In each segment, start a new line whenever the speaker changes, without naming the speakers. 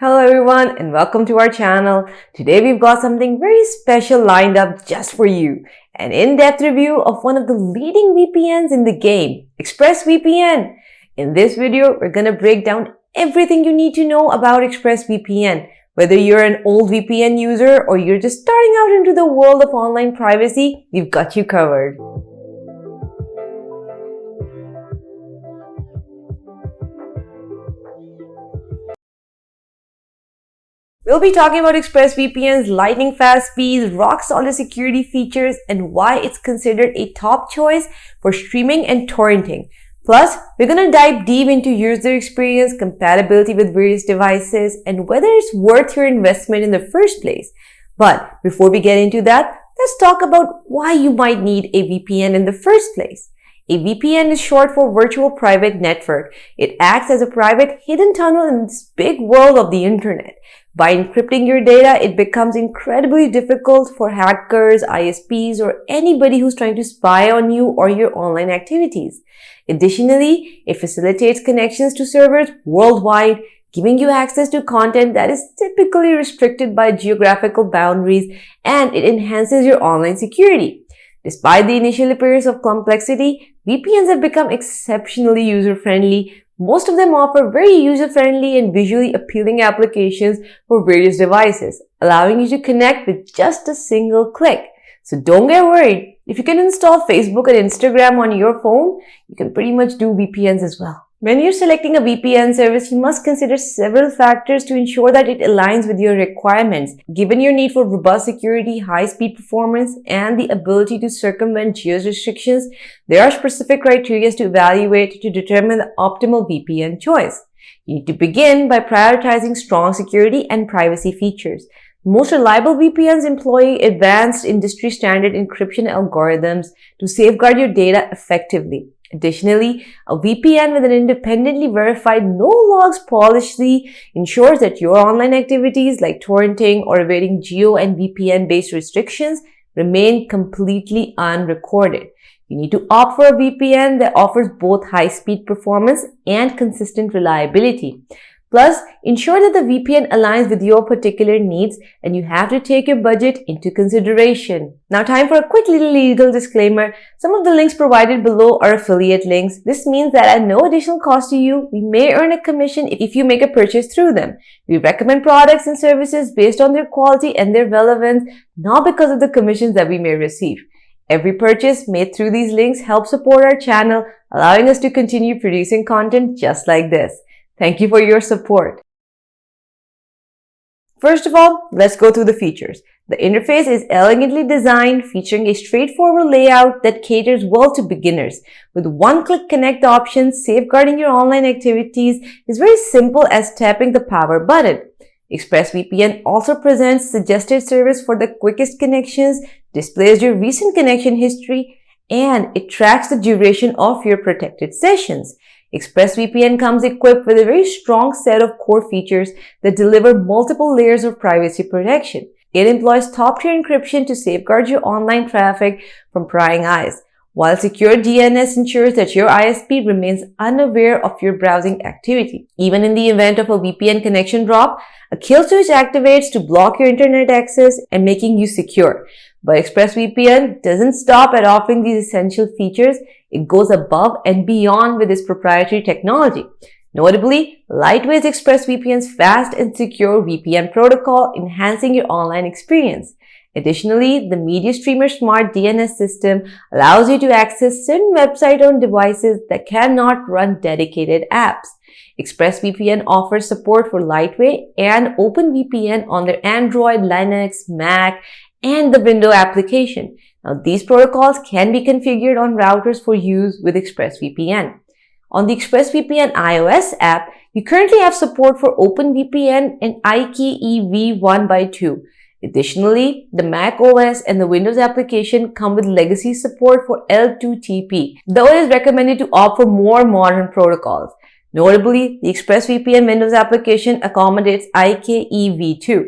Hello everyone and welcome to our channel. Today we've got something very special lined up just for you. An in-depth review of one of the leading VPNs in the game, ExpressVPN. In this video, we're going to break down everything you need to know about ExpressVPN. Whether you're an old VPN user or you're just starting out into the world of online privacy, we've got you covered. We'll be talking about ExpressVPN's lightning fast speeds, rock-solid security features, and why it's considered a top choice for streaming and torrenting. Plus, we're going to dive deep into user experience, compatibility with various devices, and whether it's worth your investment in the first place. But before we get into that, let's talk about why you might need a VPN in the first place. A VPN is short for Virtual Private Network. It acts as a private hidden tunnel in this big world of the internet. By encrypting your data, it becomes incredibly difficult for hackers, ISPs, or anybody who's trying to spy on you or your online activities. Additionally, it facilitates connections to servers worldwide, giving you access to content that is typically restricted by geographical boundaries, and it enhances your online security. Despite the initial appearance of complexity, VPNs have become exceptionally user-friendly. Most of them offer very user-friendly and visually appealing applications for various devices, allowing you to connect with just a single click. So don't get worried. If you can install Facebook and Instagram on your phone, you can pretty much do VPNs as well. When you're selecting a VPN service, you must consider several factors to ensure that it aligns with your requirements. Given your need for robust security, high-speed performance, and the ability to circumvent geo-restrictions, there are specific criteria to evaluate to determine the optimal VPN choice. You need to begin by prioritizing strong security and privacy features. Most reliable VPNs employ advanced industry-standard encryption algorithms to safeguard your data effectively. Additionally, a VPN with an independently verified no-logs policy ensures that your online activities like torrenting or evading geo and VPN-based restrictions remain completely unrecorded. You need to opt for a VPN that offers both high-speed performance and consistent reliability. Plus, ensure that the VPN aligns with your particular needs, and you have to take your budget into consideration. Now, time for a quick little legal disclaimer. Some of the links provided below are affiliate links. This means that at no additional cost to you, we may earn a commission if you make a purchase through them. We recommend products and services based on their quality and their relevance, not because of the commissions that we may receive. Every purchase made through these links helps support our channel, allowing us to continue producing content just like this. Thank you for your support. First of all, let's go through the features. The interface is elegantly designed, featuring a straightforward layout that caters well to beginners. With one-click connect options, safeguarding your online activities is very simple as tapping the power button. ExpressVPN also presents suggested service for the quickest connections, displays your recent connection history, and it tracks the duration of your protected sessions. ExpressVPN comes equipped with a very strong set of core features that deliver multiple layers of privacy protection. It employs top-tier encryption to safeguard your online traffic from prying eyes, while secure DNS ensures that your ISP remains unaware of your browsing activity. Even in the event of a VPN connection drop, a kill switch activates to block your internet access and making you secure. But ExpressVPN doesn't stop at offering these essential features. It goes above and beyond with its proprietary technology. Notably, Lightwave is ExpressVPN's fast and secure VPN protocol, enhancing your online experience. Additionally, the Media Streamer Smart DNS system allows you to access certain websites on devices that cannot run dedicated apps. ExpressVPN offers support for Lightwave and OpenVPN on their Android, Linux, Mac, and the Windows application. Now, these protocols can be configured on routers for use with ExpressVPN. On the ExpressVPN iOS app, you currently have support for OpenVPN and IKE v1x2. Additionally, the Mac OS and the Windows application come with legacy support for L2TP, though it is recommended to opt for more modern protocols. Notably, the ExpressVPN Windows application accommodates IKE v2.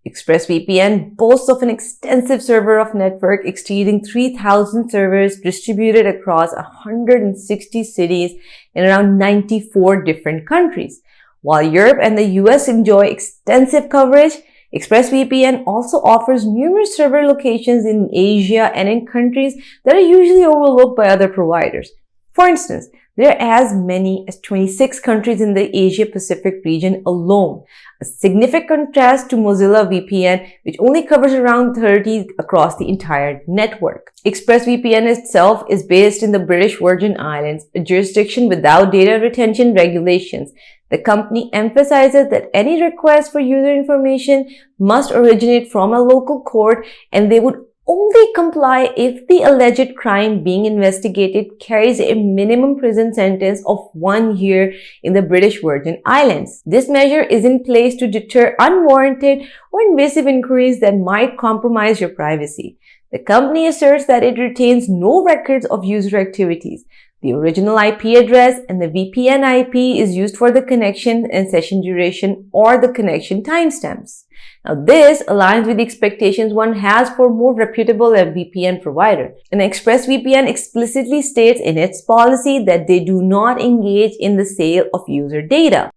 ExpressVPN boasts of an extensive server of network exceeding 3,000 servers distributed across 160 cities in around 94 different countries. While Europe and the US enjoy extensive coverage, ExpressVPN also offers numerous server locations in Asia and in countries that are usually overlooked by other providers. For instance, there are as many as 26 countries in the Asia-Pacific region alone, a significant contrast to Mozilla VPN, which only covers around 30 across the entire network. ExpressVPN itself is based in the British Virgin Islands, a jurisdiction without data retention regulations. The company emphasizes that any request for user information must originate from a local court, and they would only comply if the alleged crime being investigated carries a minimum prison sentence of 1 year in the British Virgin Islands. This measure is in place to deter unwarranted or invasive inquiries that might compromise your privacy. The company asserts that it retains no records of user activities. The original IP address and the VPN IP is used for the connection and session duration or the connection timestamps. Now, this aligns with the expectations one has for more reputable VPN provider. And ExpressVPN explicitly states in its policy that they do not engage in the sale of user data.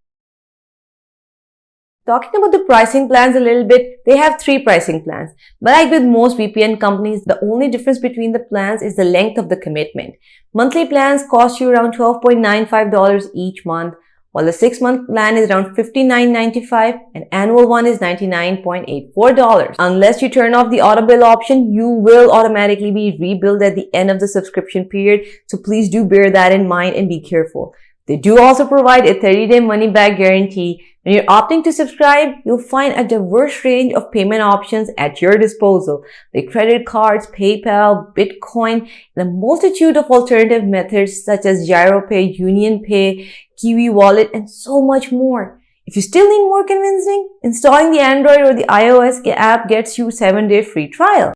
Talking about the pricing plans a little bit, they have 3 pricing plans. But like with most VPN companies, the only difference between the plans is the length of the commitment. Monthly plans cost you around $12.95 each month, while the 6-month plan is around $59.95 and annual one is $99.84. Unless you turn off the auto bill option, you will automatically be rebilled at the end of the subscription period, so please do bear that in mind and be careful. They do also provide a 30-day money-back guarantee. When you're opting to subscribe, you'll find a diverse range of payment options at your disposal, like credit cards, PayPal, Bitcoin, and a multitude of alternative methods such as GiroPay, UnionPay, Kiwi Wallet, and so much more. If you still need more convincing, installing the Android or the iOS app gets you a 7-day free trial.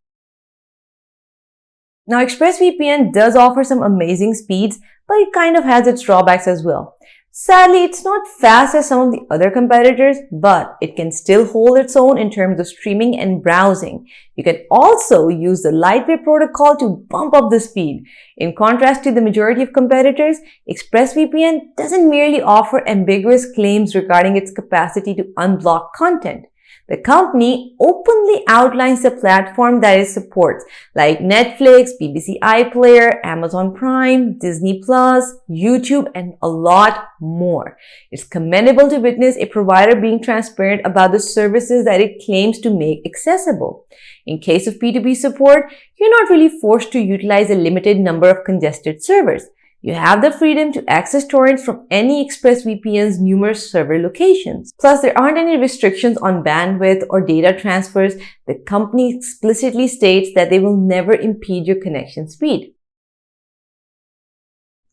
Now, ExpressVPN does offer some amazing speeds, but it kind of has its drawbacks as well. Sadly, it's not fast as some of the other competitors, but it can still hold its own in terms of streaming and browsing. You can also use the Lightwave protocol to bump up the speed. In contrast to the majority of competitors, ExpressVPN doesn't merely offer ambiguous claims regarding its capacity to unblock content. The company openly outlines the platform that it supports, like Netflix, BBC iPlayer, Amazon Prime, Disney Plus, YouTube, and a lot more. It's commendable to witness a provider being transparent about the services that it claims to make accessible. In case of P2P support, you're not really forced to utilize a limited number of congested servers. You have the freedom to access torrents from any ExpressVPN's numerous server locations. Plus, there aren't any restrictions on bandwidth or data transfers. The company explicitly states that they will never impede your connection speed.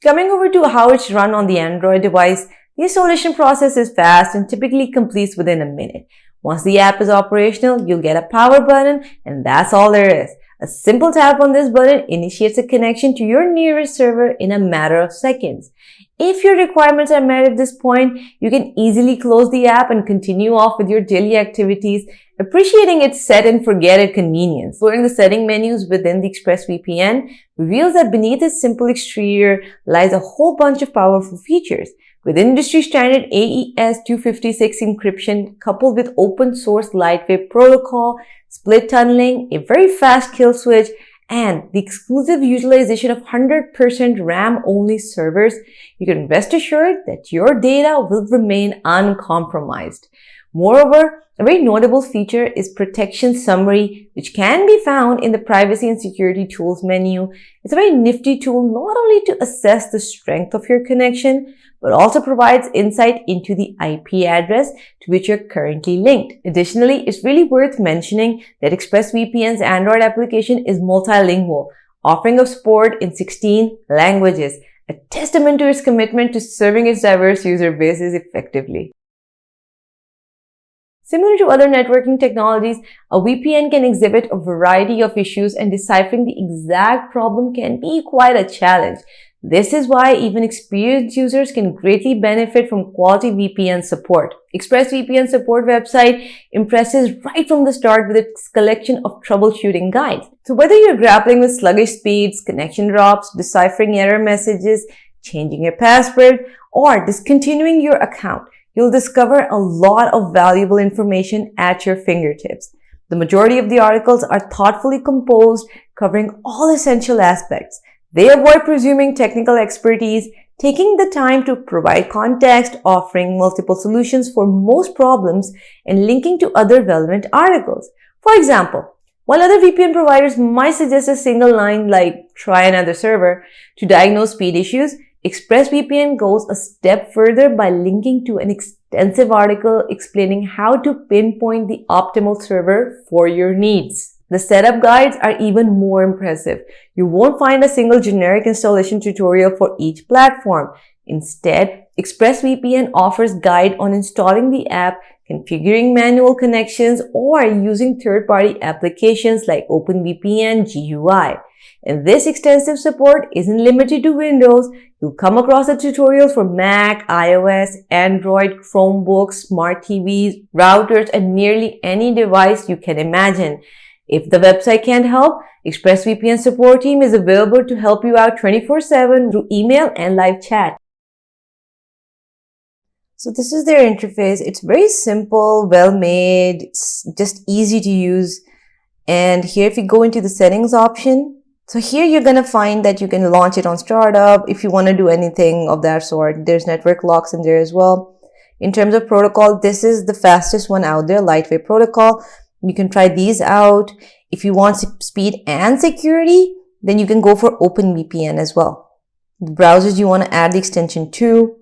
Coming over to how it's run on the Android device, the installation process is fast and typically completes within a minute. Once the app is operational, you'll get a power button, and that's all there is. A simple tap on this button initiates a connection to your nearest server in a matter of seconds. If your requirements are met at this point, you can easily close the app and continue off with your daily activities, appreciating its set and forget it convenience. Exploring the setting menus within the ExpressVPN reveals that beneath its simple exterior lies a whole bunch of powerful features. With industry standard AES 256 encryption coupled with open source Lightwave protocol, split tunneling, a very fast kill switch, and the exclusive utilization of 100% RAM-only servers, you can rest assured that your data will remain uncompromised. Moreover, a very notable feature is Protection Summary, which can be found in the Privacy and Security Tools menu. It's a very nifty tool not only to assess the strength of your connection, but also provides insight into the IP address to which you're currently linked. Additionally, it's really worth mentioning that ExpressVPN's Android application is multilingual, offering of support in 16 languages, a testament to its commitment to serving its diverse user bases effectively. Similar to other networking technologies, a VPN can exhibit a variety of issues, and deciphering the exact problem can be quite a challenge. This is why even experienced users can greatly benefit from quality VPN support. ExpressVPN support website impresses right from the start with its collection of troubleshooting guides. So whether you're grappling with sluggish speeds, connection drops, deciphering error messages, changing your password, or discontinuing your account, you'll discover a lot of valuable information at your fingertips. The majority of the articles are thoughtfully composed, covering all essential aspects. They avoid presuming technical expertise, taking the time to provide context, offering multiple solutions for most problems, and linking to other relevant articles. For example, while other VPN providers might suggest a single line like try another server to diagnose speed issues, ExpressVPN goes a step further by linking to an extensive article explaining how to pinpoint the optimal server for your needs. The setup guides are even more impressive. You won't find a single generic installation tutorial for each platform. Instead, ExpressVPN offers guide on installing the app, configuring manual connections, or using third-party applications like OpenVPN GUI. And this extensive support isn't limited to Windows. You'll come across the tutorials for Mac, iOS, Android, Chromebooks, smart TVs, routers, and nearly any device you can imagine. If the website can't help, ExpressVPN support team is available to help you out 24/7 through email and live chat. So this is their interface. It's very simple, well made, it's just easy to use. And here if you go into the settings option, so here you're going to find that you can launch it on startup if you want to do anything of that sort. There's network locks in there as well. In terms of protocol, this is the fastest one out there, lightweight protocol. You can try these out. If you want speed and security, then you can go for OpenVPN as well. The browsers you want to add the extension to.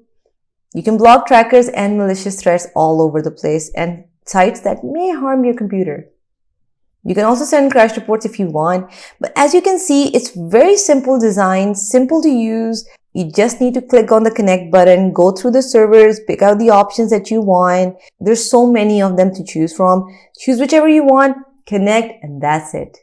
You can block trackers and malicious threats all over the place and sites that may harm your computer. You can also send crash reports if you want, but as you can see, it's very simple design, simple to use. You just need to click on the connect button, go through the servers, pick out the options that you want. There's so many of them to choose from. Choose whichever you want, connect, and that's it.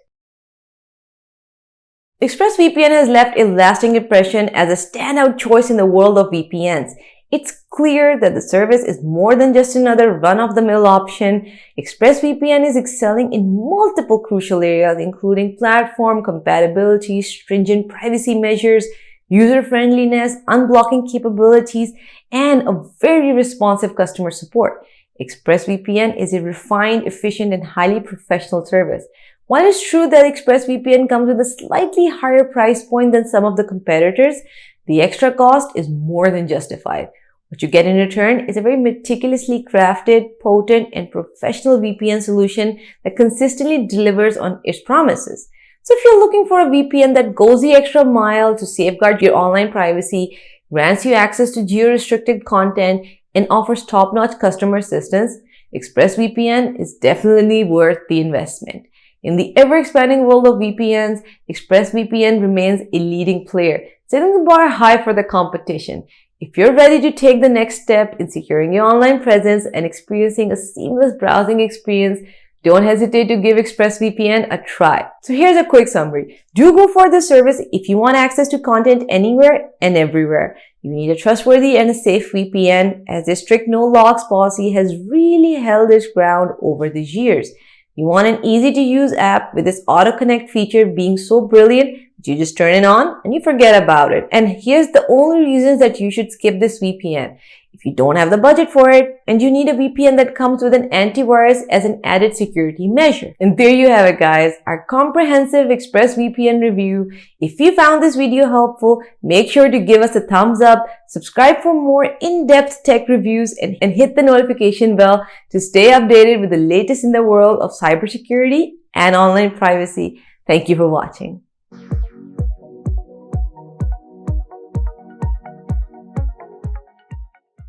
ExpressVPN has left a lasting impression as a standout choice in the world of VPNs. It's clear that the service is more than just another run-of-the-mill option. ExpressVPN is excelling in multiple crucial areas, including platform compatibility, stringent privacy measures, user-friendliness, unblocking capabilities, and a very responsive customer support. ExpressVPN is a refined, efficient, and highly professional service. While it's true that ExpressVPN comes with a slightly higher price point than some of the competitors, the extra cost is more than justified. What you get in return is a very meticulously crafted, potent, and professional VPN solution that consistently delivers on its promises. So if you're looking for a VPN that goes the extra mile to safeguard your online privacy, grants you access to geo-restricted content, and offers top-notch customer assistance, ExpressVPN is definitely worth the investment. In the ever-expanding world of VPNs, ExpressVPN remains a leading player, setting the bar high for the competition. If you're ready to take the next step in securing your online presence and experiencing a seamless browsing experience, don't hesitate to give ExpressVPN a try. So here's a quick summary. Do go for this service if you want access to content anywhere and everywhere. You need a trustworthy and a safe VPN, as their strict no-logs policy has really held its ground over the years. You want an easy-to-use app with this auto-connect feature being so brilliant, you just turn it on and you forget about it. And here's the only reasons that you should skip this VPN. If you don't have the budget for it and you need a VPN that comes with an antivirus as an added security measure. And there you have it, guys, our comprehensive ExpressVPN review. If you found this video helpful, make sure to give us a thumbs up, subscribe for more in-depth tech reviews, and hit the notification bell to stay updated with the latest in the world of cybersecurity and online privacy. Thank you for watching.